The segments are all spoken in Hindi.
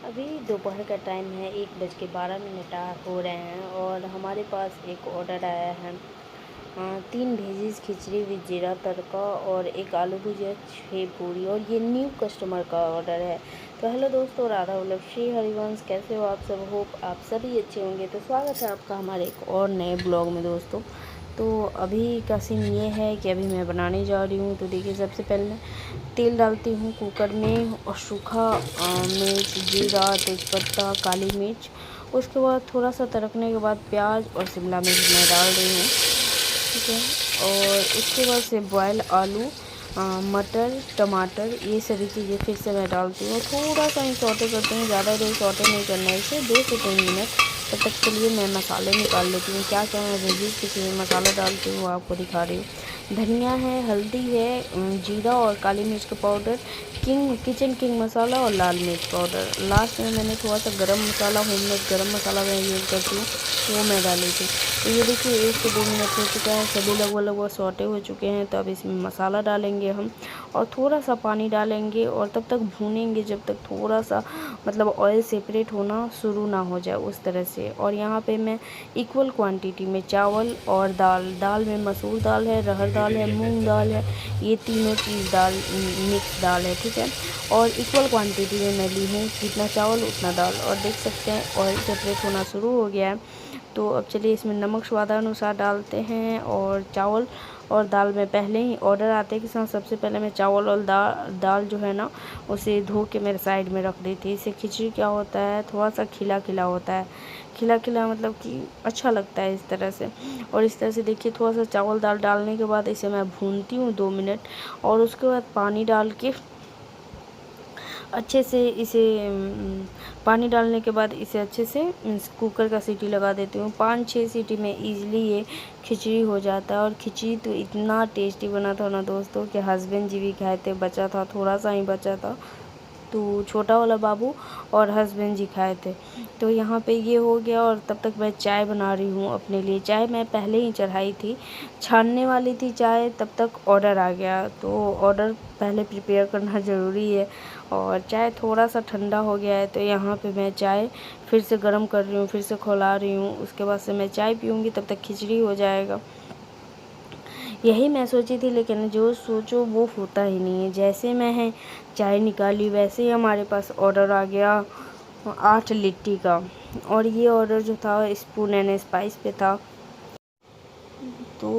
अभी दोपहर का टाइम है, 1:12 हो रहे हैं और हमारे पास एक ऑर्डर आया है। 3 वेजिज़ खिचड़ी विद जीरा तड़का और एक आलू भुजिया, 6 पूरी, और ये न्यू कस्टमर का ऑर्डर है। तो हेलो दोस्तों, राधा वल्लभ श्री हरिवंश, कैसे हो आप सब? होप आप सभी अच्छे होंगे। तो स्वागत है आपका हमारे एक और नए ब्लॉग में दोस्तों। तो अभी का सीन ये है कि अभी मैं बनाने जा रही हूँ। तो देखिए, सबसे पहले तेल डालती हूँ कुकर में और सूखा मिर्च, जीरा, तेज़पत्ता, काली मिर्च। उसके बाद थोड़ा सा तड़कने के बाद प्याज और शिमला मिर्च मैं डाल रही हूँ, ठीक है। और उसके बाद से बॉयल आलू, मटर, टमाटर, ये सभी चीज़ें फिर से मैं डालती हूँ। थोड़ा सा ही सौटे करती हूँ, ज़्यादा देर सौटे नहीं करना है इसे, 2 से 3 मिनट। तब तक के लिए मैं मसाले निकाल लेती हूँ। क्या क्या मैं वेजिज़ के लिए मसाला डालती हूँ आपको दिखा रही हूँ। धनिया है, हल्दी है, जीरा और काली मिर्च का पाउडर, किचन किंग मसाला और लाल मिर्च पाउडर। लास्ट में मैंने थोड़ा सा गरम मसाला, होममेड गरम मसाला मैं यूज़ करती हूँ, वो मैं डाली थी। तो ये देखिए, 1 से 2 मिनट हो चुका है, सभी लगभग सौटे हो चुके हैं। तो अब इसमें मसाला डालेंगे हम और थोड़ा सा पानी डालेंगे और तब तक भूनेंगे जब तक थोड़ा सा मतलब ऑयल सेपरेट होना शुरू ना हो जाए, उस तरह से। और यहाँ पे मैं इक्वल क्वांटिटी में चावल और दाल में मसूर दाल है, रहर दाल है, मूंग दाल है, ये तीनों चीज़ मिक्स दाल है, ठीक है। और इक्वल क्वांटिटी में मैं ली हूँ, जितना चावल उतना दाल। और देख सकते हैं ऑयल सेपरेट होना शुरू हो गया है। तो अब चलिए इसमें नमक स्वादानुसार डालते हैं। और चावल और दाल में पहले ही ऑर्डर आते के साथ सबसे पहले मैं चावल और दाल जो है ना, उसे धो के मेरे साइड में रख दी थी। इससे खिचड़ी क्या होता है, थोड़ा सा खिला खिला होता है। खिला खिला मतलब कि अच्छा लगता है इस तरह से। और इस तरह से देखिए, थोड़ा सा चावल दाल डालने के बाद इसे मैं भूनती हूँ 2 मिनट। और उसके बाद पानी डाल के अच्छे से इसे पानी डालने के बाद इसे अच्छे से कुकर का सीटी लगा देती हूँ। 5-6 सीटी में ईज़िली ये खिचड़ी हो जाता है। और खिचड़ी तो इतना टेस्टी बना था ना दोस्तों कि हस्बैंड जी भी खाए थे, बचा था, थोड़ा सा ही बचा था। तो छोटा वाला बाबू और हस्बैंड जी खाए थे। तो यहाँ पे ये हो गया और तब तक मैं चाय बना रही हूँ अपने लिए। चाय मैं पहले ही चढ़ाई थी, छानने वाली थी चाय, तब तक ऑर्डर आ गया। तो ऑर्डर पहले प्रिपेयर करना ज़रूरी है। और चाय थोड़ा सा ठंडा हो गया है, तो यहाँ पे मैं चाय फिर से गर्म कर रही हूँ, फिर से खौला रही हूँ। उसके बाद से मैं चाय पीऊँगी, तब तक खिचड़ी हो जाएगा। यही मैं सोची थी, लेकिन जो सोचो वो होता ही नहीं है। जैसे मैं चाय निकाली वैसे ही हमारे पास ऑर्डर आ गया 8 लिट्टी का। और ये ऑर्डर जो था स्पून एंड स्पाइस पे था, तो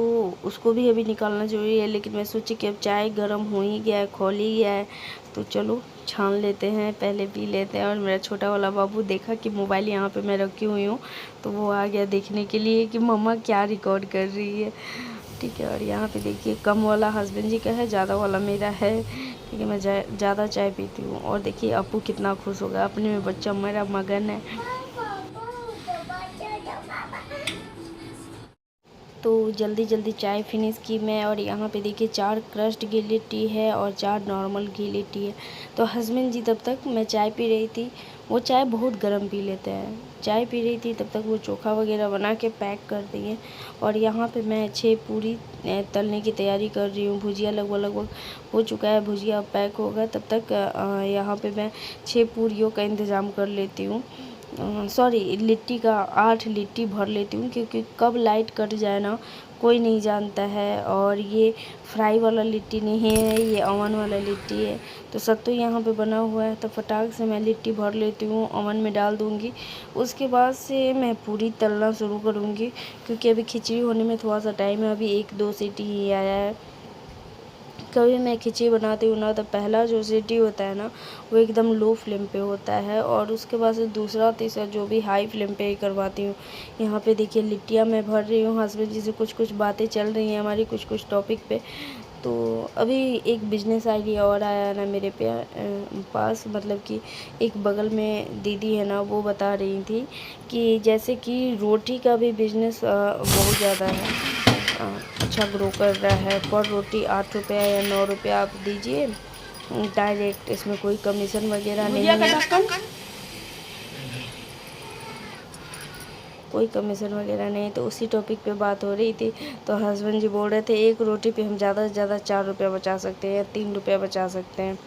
उसको भी अभी निकालना ज़रूरी है। लेकिन मैं सोची कि अब चाय गर्म हो ही गया है, खौल ही गया है, तो चलो छान लेते हैं, पहले पी लेते हैं। और मेरा छोटा वाला बाबू देखा कि मोबाइल यहाँ पे मैं रखी हुई हूँ, तो वो आ गया देखने के लिए कि मम्मा क्या रिकॉर्ड कर रही है, ठीक है। और यहाँ पे देखिए, कम वाला हस्बैंड जी का है, ज़्यादा वाला मेरा है, ठीक है। मैं ज़्यादा चाय पीती हूँ। और देखिए अपू कितना खुश होगा, अपने में बच्चा मेरा मगन है। तो जल्दी जल्दी चाय फिनिश की मैं। और यहाँ पे देखिए 4 क्रश्ड घी लिट्टी है और 4 नॉर्मल घी लिट्टी है। तो हस्बैंड जी, तब तक मैं चाय पी रही थी, वो चाय बहुत गर्म पी लेते हैं। चाय पी रही थी तब तक वो चोखा वगैरह बना के पैक कर दिए। और यहाँ पे मैं 6 पूरी तलने की तैयारी कर रही हूँ। भुजिया लगभग हो चुका है, भुजिया पैक होगा तब तक यहाँ पे मैं 6 पूरियों का इंतज़ाम कर लेती हूँ। सॉरी, लिट्टी का 8 लिट्टी भर लेती हूँ, क्योंकि कब लाइट कट जाए ना कोई नहीं जानता है। और ये फ्राई वाला लिट्टी नहीं है, ये ओवन वाला लिट्टी है। तो सत्तू यहाँ पे बना हुआ है, तो फटाक से मैं लिट्टी भर लेती हूँ, ओवन में डाल दूँगी। उसके बाद से मैं पूरी तलना शुरू करूँगी, क्योंकि अभी खिचड़ी होने में थोड़ा सा टाइम है, अभी 1-2 सीटी ही आया है। कभी मैं खिचड़ी बनाती हूँ ना, तो पहला जो सीटी होता है ना, वो एकदम लो फ्लेम पे होता है। और उसके बाद से दूसरा तीसरा जो भी हाई फ्लेम पे ही करवाती हूँ। यहाँ पे देखिए लिट्टियाँ मैं भर रही हूँ, हस्बैंड जी से कुछ बातें चल रही हैं हमारी कुछ टॉपिक पे। तो अभी एक बिजनेस आइडिया और आया ना मेरे पास, मतलब कि एक बगल में दीदी है ना, वो बता रही थी कि जैसे कि रोटी का भी बिजनेस बहुत ज़्यादा है, अच्छा ग्रो कर रहा है। पर रोटी 8 रुपया या 9 रुपया आप दीजिए डायरेक्ट, इसमें कोई कमीशन वगैरह नहीं है, कोई कमीशन वगैरह नहीं। तो उसी टॉपिक पे बात हो रही थी। तो हस्बैंड जी बोल रहे थे एक रोटी पे हम ज़्यादा से ज़्यादा 4 रुपया बचा सकते हैं या 3 रुपया बचा सकते हैं।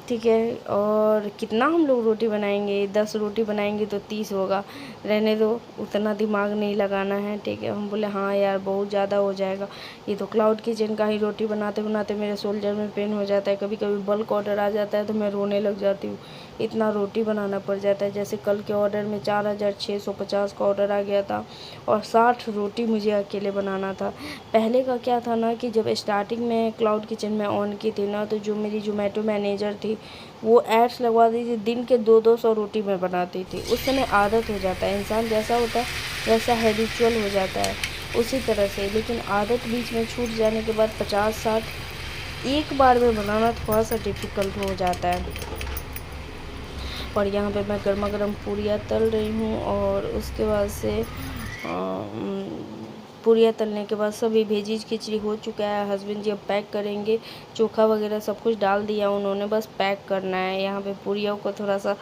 ठीक है। और कितना हम लोग रोटी बनाएंगे, 10 रोटी बनाएंगे तो 30 होगा, रहने दो, उतना दिमाग नहीं लगाना है। ठीक है, हम बोले हाँ यार बहुत ज़्यादा हो जाएगा, ये तो क्लाउड किचन का ही रोटी बनाते बनाते मेरे शोल्डर में पेन हो जाता है, कभी कभी बल्क ऑर्डर आ जाता है तो मैं रोने लग जाती हूँ, इतना रोटी बनाना पड़ जाता है। जैसे कल के ऑर्डर में 4650 का ऑर्डर आ गया था और 60 रोटी मुझे अकेले बनाना था। पहले का क्या था ना कि जब स्टार्टिंग में क्लाउड किचन में ऑन की थी ना, तो जो मेरी जोमेटो मैनेजर थी वो एड्स लगवा दी थी, दिन के 200 रोटी मैं बनाती थी। उस समय आदत हो जाता है, इंसान जैसा होता है वैसा हैबिचुअल हो जाता है उसी तरह से। लेकिन आदत बीच में छूट जाने के बाद 50-60 एक बार में बनाना थोड़ा सा डिफ़िकल्ट हो जाता है। और यहाँ पे मैं गर्मा गर्म पूरियाँ तल रही हूँ और उसके बाद से पूरियाँ तलने के बाद सभी वेजीज खिचड़ी हो चुका है। हस्बैंड जी अब पैक करेंगे, चोखा वगैरह सब कुछ डाल दिया उन्होंने, बस पैक करना है। यहाँ पे पूरियों को थोड़ा सा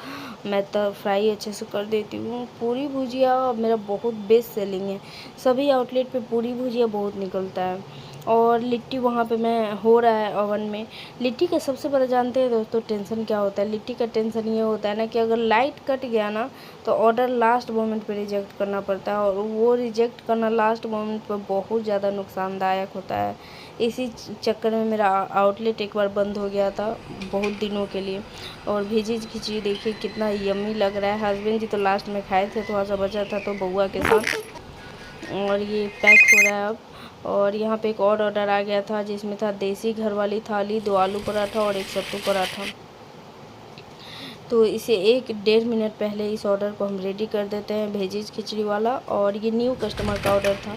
मैं तो फ्राई अच्छे से कर देती हूँ। पूरी भुजिया मेरा बहुत बेस्ट सेलिंग है, सभी आउटलेट पे पूरी भुजिया बहुत निकलता है। और लिट्टी वहाँ पे मैं हो रहा है ओवन में। लिट्टी का सबसे बड़ा जानते हैं दोस्तों टेंशन क्या होता है, लिट्टी का टेंशन ये होता है ना कि अगर लाइट कट गया ना तो ऑर्डर लास्ट मोमेंट पे रिजेक्ट करना पड़ता है, और वो रिजेक्ट करना लास्ट मोमेंट पे बहुत ज़्यादा नुकसानदायक होता है। इसी चक्कर में मेरा आउटलेट एक बार बंद हो गया था बहुत दिनों के लिए। और भेजीज खिचड़ी देखिए कितना यम्मी लग रहा है। हस्बैंड जी तो लास्ट में खाए थे, थोड़ा सा बचा था तो बउआ के साथ। और ये पैक हो रहा है अब। और यहाँ पे एक और ऑर्डर आ गया था जिसमें था देसी घर वाली थाली, 2 आलू पराठा और 1 सत्तू पराठा। तो इसे 1-1.5 मिनट पहले इस ऑर्डर को हम रेडी कर देते हैं, भेजीज खिचड़ी वाला। और ये न्यू कस्टमर का ऑर्डर था,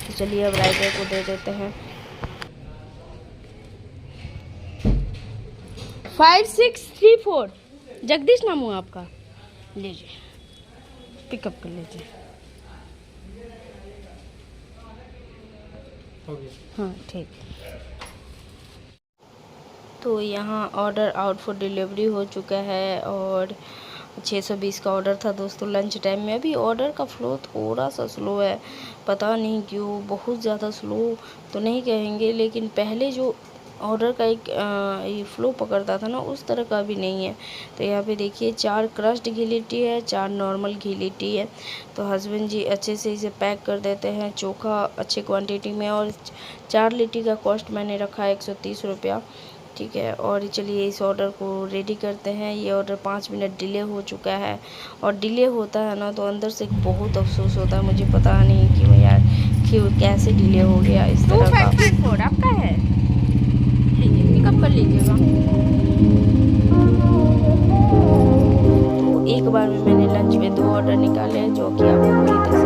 तो चलिए अब राइडर को दे देते हैं। 5634 जगदीश नाम हुआ आपका, लीजिए पिकअप कर लीजिए। हाँ ठीक। तो यहाँ ऑर्डर आउट फॉर डिलीवरी हो चुका है और 620 का ऑर्डर था दोस्तों लंच टाइम में। अभी ऑर्डर का फ़्लो थोड़ा सा स्लो है, पता नहीं क्यों, बहुत ज़्यादा स्लो तो नहीं कहेंगे, लेकिन पहले जो ऑर्डर का एक ये फ़्लो पकड़ता था ना उस तरह का अभी नहीं है। तो यहाँ पे देखिए 4 क्रश्ड घी लिट्टी है, 4 नॉर्मल घी लिट्टी है। तो हस्बैंड जी अच्छे से इसे पैक कर देते हैं, चोखा अच्छे क्वांटिटी में। और 4 लिट्टी का कॉस्ट मैंने रखा है 130 रुपया। ठीक है, और चलिए इस ऑर्डर को रेडी करते हैं। ये ऑर्डर 5 मिनट डिले हो चुका है, और डिले होता है ना तो अंदर से बहुत अफसोस होता है, मुझे पता नहीं क्यों यार, क्यों कैसे डिले हो गया इस तरह का। 254 आपका है, लीजिए पिकअप कर लीजिएगा। तो एक बार में मैंने लंच में 2 ऑर्डर निकाले जो कि आपको पूरी तरह